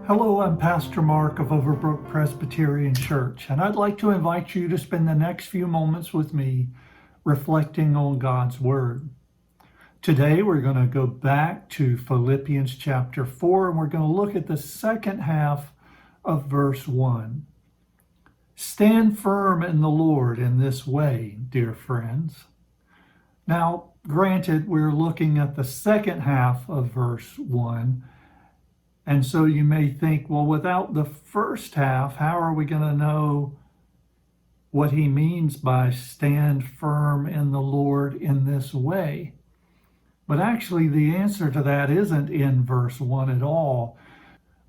Hello, I'm Pastor Mark of Overbrook Presbyterian Church, and I'd like to invite you to spend the next few moments with me reflecting on God's Word. Today, we're going to go back to Philippians chapter 4, and we're going to look at the second half of verse 1. Stand firm in the Lord in this way, dear friends. Now, granted, we're looking at the second half of verse 1, and so you may think, well, without the first half, how are we going to know what he means by stand firm in the Lord in this way? But actually, the answer to that isn't in verse 1 at all.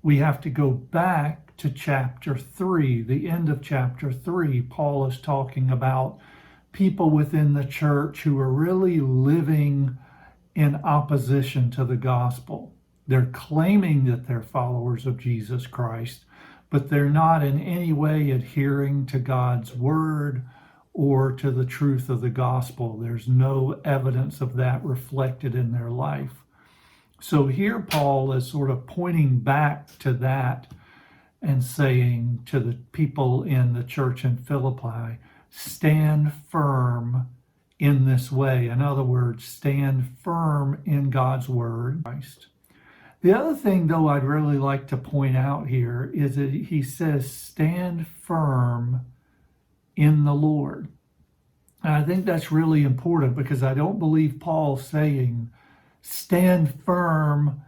We have to go back to chapter 3, the end of chapter 3. Paul is talking about people within the church who are really living in opposition to the gospel. They're claiming that they're followers of Jesus Christ, but they're not in any way adhering to God's word or to the truth of the gospel. There's no evidence of that reflected in their life. So here Paul is sort of pointing back to that and saying to the people in the church in Philippi, stand firm in this way. In other words, stand firm in God's word. Christ. The other thing, though, I'd really like to point out here is that he says, stand firm in the Lord. And I think that's really important because I don't believe Paul's saying, stand firm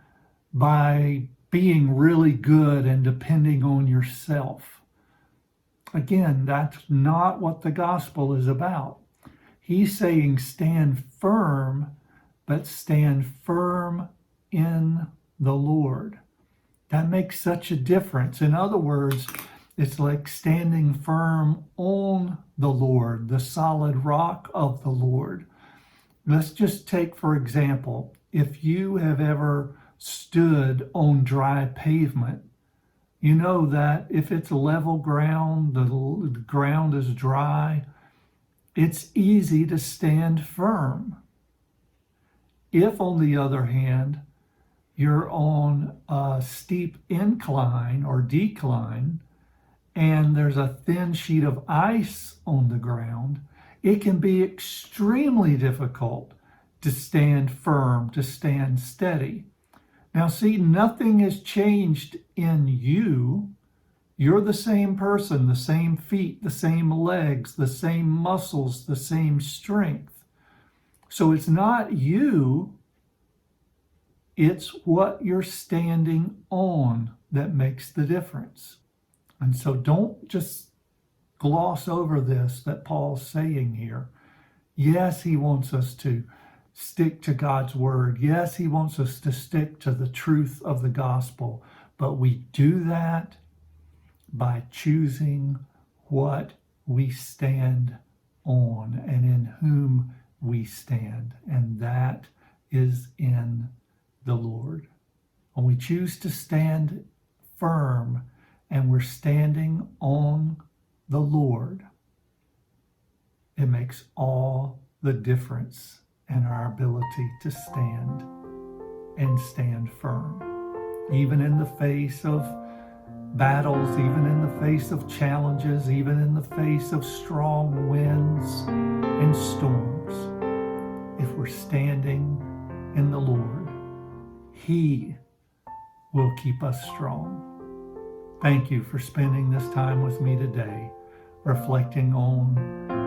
by being really good and depending on yourself. Again, that's not what the gospel is about. He's saying stand firm, but stand firm in the Lord. That makes such a difference. In other words, it's like standing firm on the Lord, the solid rock of the Lord. Let's just take, for example, if you have ever stood on dry pavement, you know that if it's level ground, the ground is dry, it's easy to stand firm. If, on the other hand, you're on a steep incline or decline, and there's a thin sheet of ice on the ground, it can be extremely difficult to stand firm, to stand steady. Now, see, nothing has changed in you. You're the same person, the same feet, the same legs, the same muscles, the same strength. So it's not you. It's what you're standing on that makes the difference. And so don't just gloss over this that Paul's saying here. Yes, he wants us to stick to God's word. Yes, he wants us to stick to the truth of the gospel. But we do that by choosing what we stand on and in whom we stand. And that is in the Lord. When we choose to stand firm and we're standing on the Lord, it makes all the difference in our ability to stand and stand firm, even in the face of battles, even in the face of challenges, even in the face of strong winds and storms. If we're standing in the Lord, he will keep us strong. Thank you for spending this time with me today, reflecting on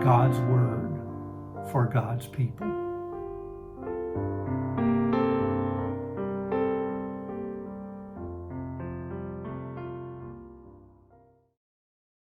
God's word for God's people.